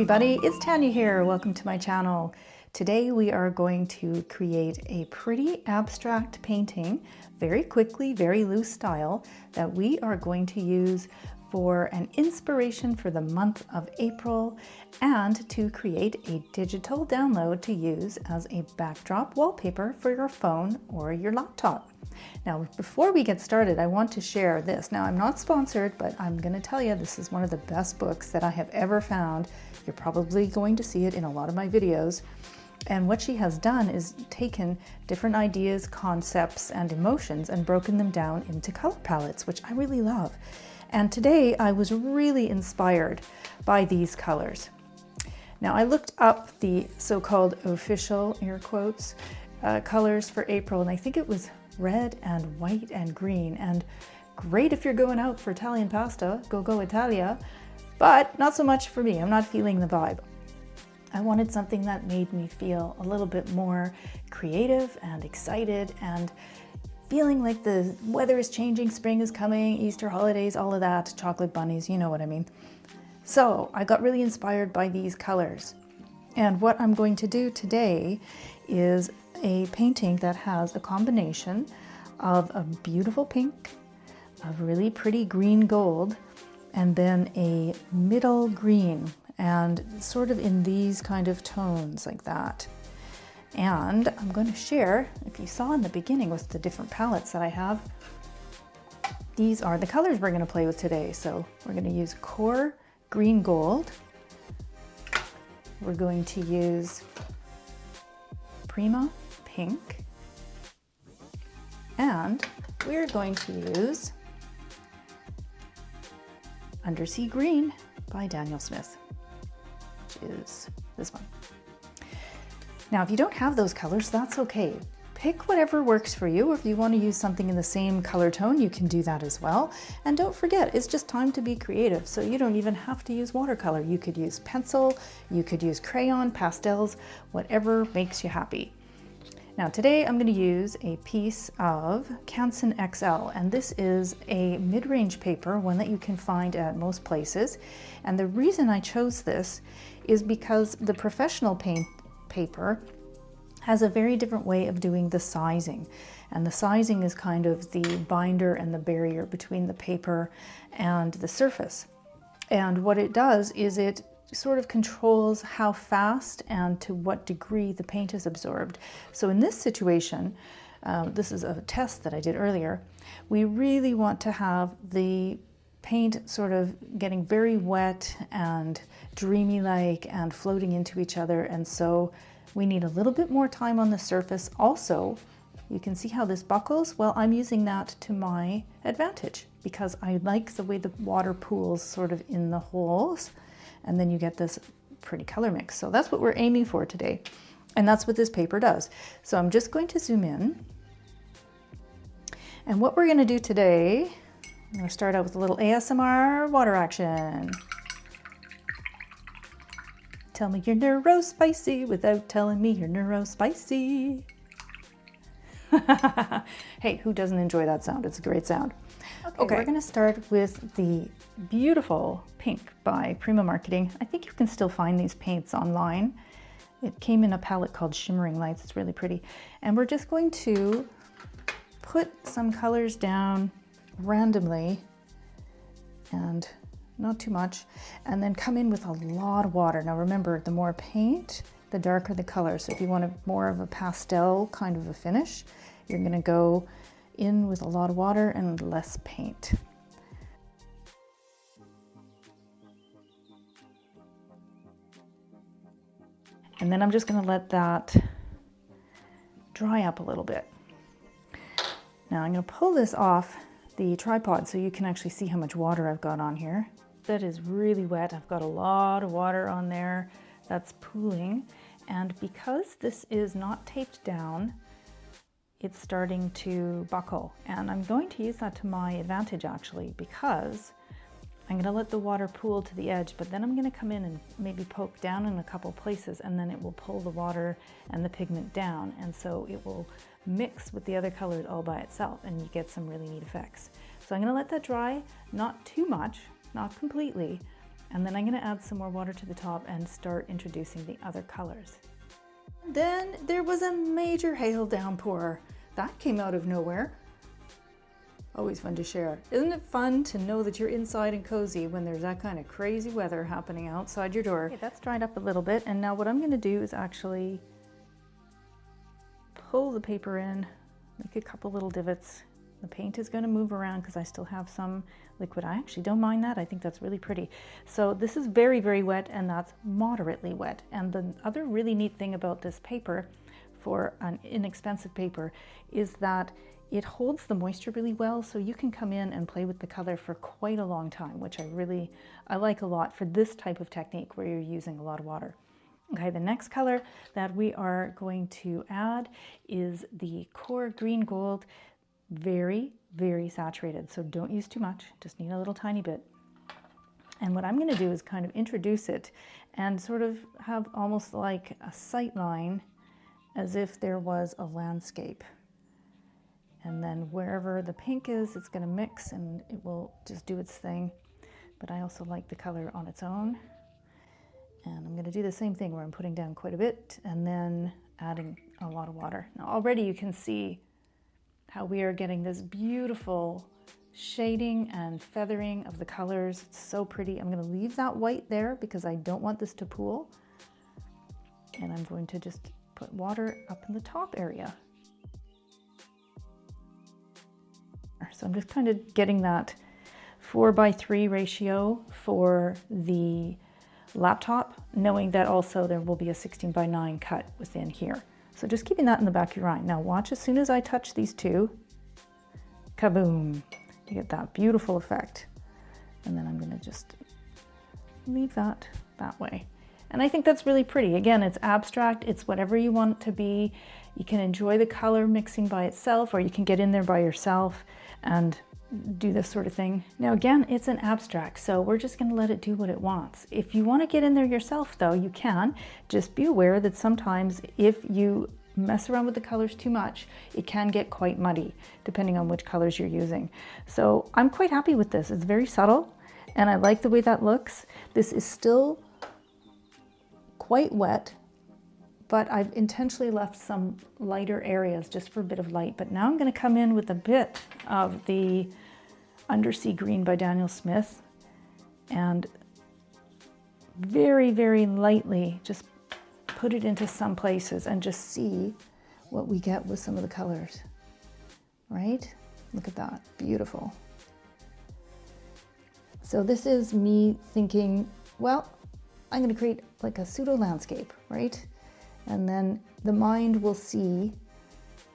everybody, it's Tanya here. Welcome to my channel. Today we are going to create a pretty abstract painting, very quickly, very loose style, that we are going to use for an inspiration for the month of April and to create a digital download to use as a backdrop wallpaper for your phone or your laptop. Now, before we get started, I want to share this. Now, I'm not sponsored, but I'm going to tell you this is one of the best books that I have ever found. You're probably going to see it in a lot of my videos. And what she has done is taken different ideas, concepts, and emotions and broken them down into color palettes, which I really love. And today I was really inspired by these colors. Now, I looked up the so-called official, air quotes, colors for April, and I think it was red and white and green. And great if you're going out for Italian pasta, go Italia, but not so much for me. I'm not feeling the vibe. I wanted something that made me feel a little bit more creative and excited and feeling like the weather is changing, spring is coming, Easter holidays, all of that, chocolate bunnies, you know what I mean. So I got really inspired by these colors. And what I'm going to do today is a painting that has a combination of a beautiful pink, a really pretty green gold, and then a middle green, and sort of in these kind of tones like that. And I'm going to share, if you saw in the beginning with the different palettes that I have, these are the colors we're going to play with today. So we're going to use Core Green Gold. We're going to use Prima Pink. And we're going to use Undersea Green by Daniel Smith, which is this one. Now, if you don't have those colors, that's okay. Pick whatever works for you. If you want to use something in the same color tone, you can do that as well. And don't forget, it's just time to be creative. So you don't even have to use watercolor. You could use pencil, you could use crayon, pastels, whatever makes you happy. Now, today I'm going to use a piece of Canson XL, and this is a mid-range paper, one that you can find at most places. And the reason I chose this is because the professional paper has a very different way of doing the sizing, and the sizing is kind of the binder and the barrier between the paper and the surface. And what it does is it sort of controls how fast and to what degree the paint is absorbed. So in this situation, this is a test that I did earlier, we really want to have the paint sort of getting very wet and dreamy-like and floating into each other, and so we need a little bit more time on the surface. Also, you can see how this buckles. Well, I'm using that to my advantage because I like the way the water pools sort of in the holes, and then you get this pretty color mix. So that's what we're aiming for today, and that's what this paper does. So I'm just going to zoom in, and what we're going to do today, I'm going to start out with a little ASMR water action. Tell me you're neuro-spicy without telling me you're neuro-spicy. Hey, who doesn't enjoy that sound? It's a great sound. Okay, we're going to start with the beautiful pink by Prima Marketing. I think you can still find these paints online. It came in a palette called Shimmering Lights. It's really pretty. And we're just going to put some colors down randomly, and not too much, and then come in with a lot of water. Now remember, the more paint, the darker the color. So if you want more of a pastel kind of a finish, you're going to go in with a lot of water and less paint. And then I'm just going to let that dry up a little bit. Now I'm going to pull this off the tripod so you can actually see how much water I've got on here. That is really wet. I've got a lot of water on there that's pooling, and because this is not taped down, it's starting to buckle, and I'm going to use that to my advantage actually, because I'm going to let the water pool to the edge, but then I'm going to come in and maybe poke down in a couple places, and then it will pull the water and the pigment down, and so it will mix with the other colors all by itself, and you get some really neat effects. So I'm going to let that dry, not too much, not completely, And then I'm going to add some more water to the top and start introducing the other colors. Then there was a major hail downpour. That came out of nowhere. Always fun to share. Isn't it fun to know that you're inside and cozy when there's that kind of crazy weather happening outside your door? Okay, that's dried up a little bit, and now what I'm going to do is actually pull the paper in, make a couple little divots. The paint is going to move around because I still have some liquid. I actually don't mind that. I think that's really pretty. So this is very, very wet, and that's moderately wet. And the other really neat thing about this paper, for an inexpensive paper, is that it holds the moisture really well, so you can come in and play with the color for quite a long time, which I like a lot for this type of technique where you're using a lot of water. Okay, the next color that we are going to add is the Core Green Gold. Very, very saturated, so don't use too much, just need a little tiny bit. And what I'm going to do is kind of introduce it and sort of have almost like a sight line as if there was a landscape. And then wherever the pink is, it's going to mix and it will just do its thing. But I also like the color on its own. And I'm going to do the same thing where I'm putting down quite a bit and then adding a lot of water. Now already you can see how we are getting this beautiful shading and feathering of the colors. It's so pretty. I'm going to leave that white there because I don't want this to pool. And I'm going to just put water up in the top area. So I'm just kind of getting that 4:3 ratio for the laptop, knowing that also there will be a 16:9 cut within here. So just keeping that in the back of your mind. Now watch, as soon as I touch these two, kaboom, you get that beautiful effect. And then I'm going to just leave that way. And I think that's really pretty. Again, it's abstract, it's whatever you want it to be. You can enjoy the color mixing by itself, or you can get in there by yourself and do this sort of thing. Now again, it's an abstract, so we're just going to let it do what it wants. If you want to get in there yourself though, you can. Just be aware that sometimes if you mess around with the colors too much, it can get quite muddy depending on which colors you're using. So I'm quite happy with this. It's very subtle and I like the way that looks. This is still quite wet, but I've intentionally left some lighter areas just for a bit of light. But now I'm going to come in with a bit of the Undersea Green by Daniel Smith and very, very lightly just put it into some places and just see what we get with some of the colors, right? Look at that, beautiful. So this is me thinking, well, I'm going to create like a pseudo landscape, right? And then the mind will see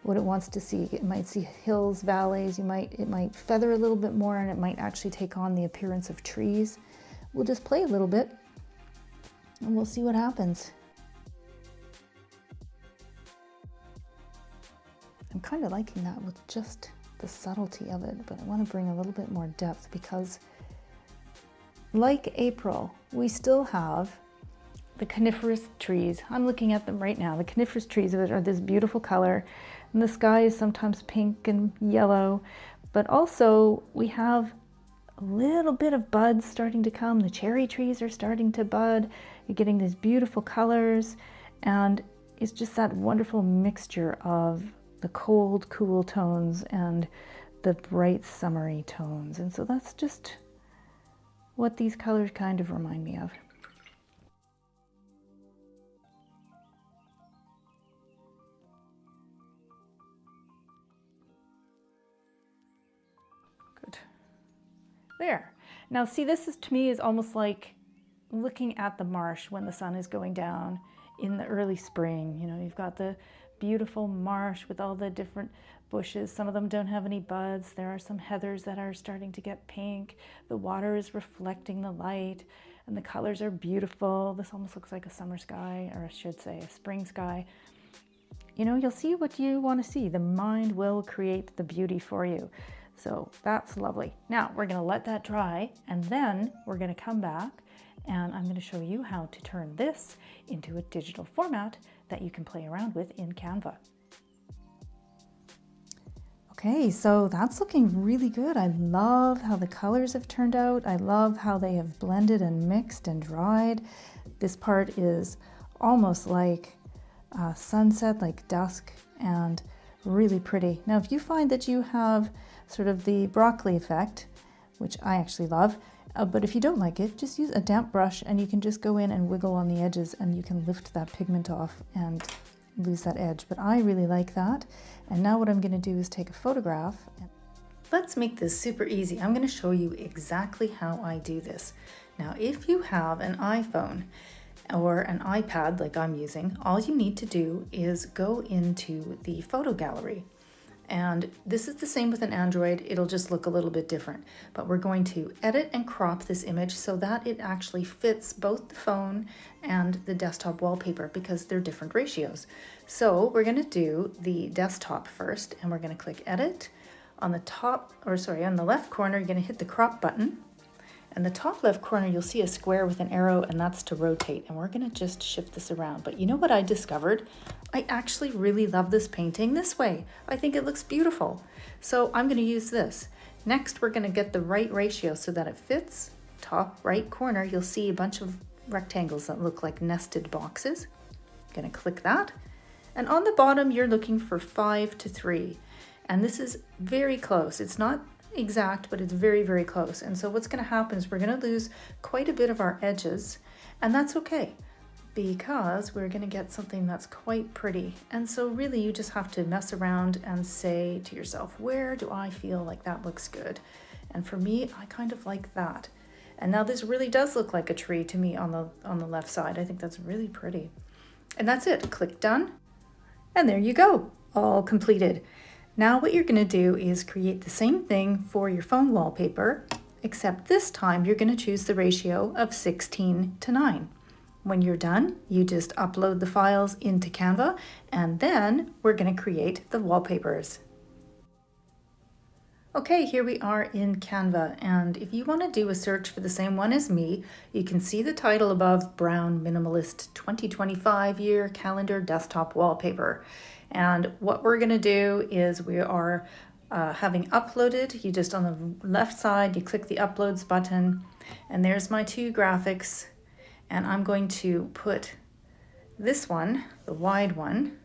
what it wants to see. It might see hills, valleys, it might feather a little bit more, and it might actually take on the appearance of trees. We'll just play a little bit and we'll see what happens. I'm kind of liking that with just the subtlety of it, but I want to bring a little bit more depth because like April, we still have the coniferous trees. I'm looking at them right now. The coniferous trees are this beautiful color, and the sky is sometimes pink and yellow, but also we have a little bit of buds starting to come. The cherry trees are starting to bud. You're getting these beautiful colors, and it's just that wonderful mixture of the cold, cool tones and the bright, summery tones. And so that's just what these colors kind of remind me of. Good. There. Now see, this is to me is almost like looking at the marsh when the sun is going down in the early spring. You know, you've got the beautiful marsh with all the different bushes. Some of them don't have any buds. There are some heathers that are starting to get pink. The water is reflecting the light and the colors are beautiful. This almost looks like a summer sky, or I should say a spring sky. You know, you'll see what you want to see. The mind will create the beauty for you. So that's lovely. Now we're going to let that dry, and then we're going to come back and I'm going to show you how to turn this into a digital format that you can play around with in Canva. Okay, so that's looking really good. I love how the colors have turned out. I love how they have blended and mixed and dried. This part is almost like sunset, like dusk, and really pretty. Now, if you find that you have sort of the broccoli effect, which I actually love, but if you don't like it, just use a damp brush and you can just go in and wiggle on the edges and you can lift that pigment off and lose that edge. But I really like that. And now what I'm going to do is take a photograph. Let's make this super easy. I'm going to show you exactly how I do this. Now, if you have an iPhone or an iPad like I'm using, all you need to do is go into the photo gallery. And this is the same with an Android. It'll just look a little bit different. But we're going to edit and crop this image so that it actually fits both the phone and the desktop wallpaper because they're different ratios. So we're going to do the desktop first, and we're going to click Edit. On the top, or sorry, on the left corner, you're going to hit the crop button. And the top left corner, you'll see a square with an arrow, and that's to rotate. And we're going to just shift this around. But you know what I discovered? I actually really love this painting this way. I think it looks beautiful. So I'm going to use this. Next, we're going to get the right ratio so that it fits. Top right corner, you'll see a bunch of rectangles that look like nested boxes. I'm going to click that. And on the bottom, you're looking for 5:3. And this is very close. It's not exact, but it's very, very close. And so what's going to happen is we're going to lose quite a bit of our edges, and that's okay because we're going to get something that's quite pretty. And so really you just have to mess around and say to yourself, where do I feel like that looks good? And for me, I kind of like that. And now this really does look like a tree to me on the left side. I think that's really pretty. And that's it. Click done. And there you go, all completed. Now what you're going to do is create the same thing for your phone wallpaper, except this time you're going to choose the ratio of 16:9. When you're done, you just upload the files into Canva, and then we're going to create the wallpapers. Okay, here we are in Canva, and if you want to do a search for the same one as me, you can see the title above, Brown Minimalist 2025 Year Calendar Desktop Wallpaper. And what we're going to do is we are having uploaded. You just on the left side, you click the uploads button, and there's my two graphics. And I'm going to put this one, the wide one,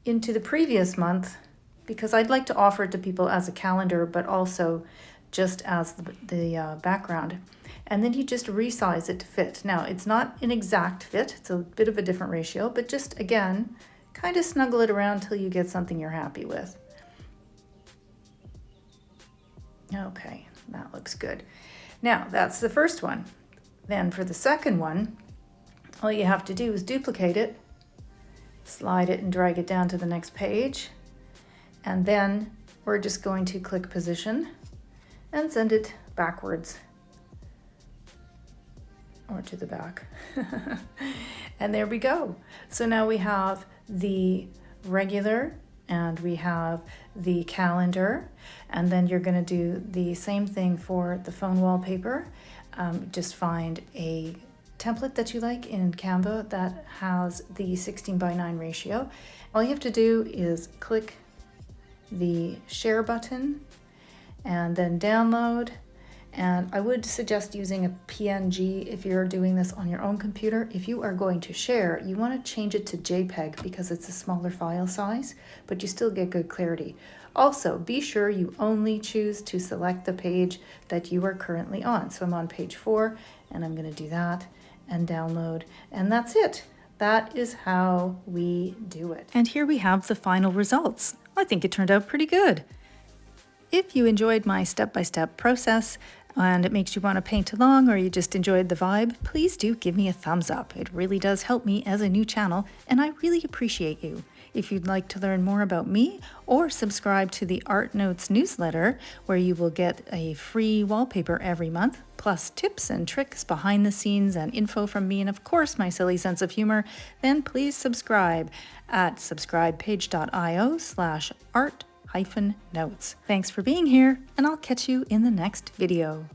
into the previous month because I'd like to offer it to people as a calendar, but also just as the background. And then you just resize it to fit. Now, it's not an exact fit. It's a bit of a different ratio, but just, again, kind of snuggle it around till you get something you're happy with. Okay, that looks good. Now, that's the first one. Then for the second one, all you have to do is duplicate it, slide it and drag it down to the next page, and then we're just going to click position and send it backwards or to the back. And there we go. So now we have the regular and we have the calendar, and then you're going to do the same thing for the phone wallpaper. Just find a template that you like in Canva that has the 16:9 ratio. All you have to do is click the share button and then download. And I would suggest using a PNG if you're doing this on your own computer. If you are going to share, you want to change it to JPEG because it's a smaller file size, but you still get good clarity. Also, be sure you only choose to select the page that you are currently on. So I'm on page 4, and I'm going to do that and download, and that's it. That is how we do it. And here we have the final results. I think it turned out pretty good. If you enjoyed my step-by-step process and it makes you want to paint along, or you just enjoyed the vibe, please do give me a thumbs up. It really does help me as a new channel, and I really appreciate you. If you'd like to learn more about me, or subscribe to the Art Notes newsletter, where you will get a free wallpaper every month, plus tips and tricks behind the scenes and info from me, and of course my silly sense of humor, then please subscribe at subscribepage.io/art-notes. Thanks for being here, and I'll catch you in the next video.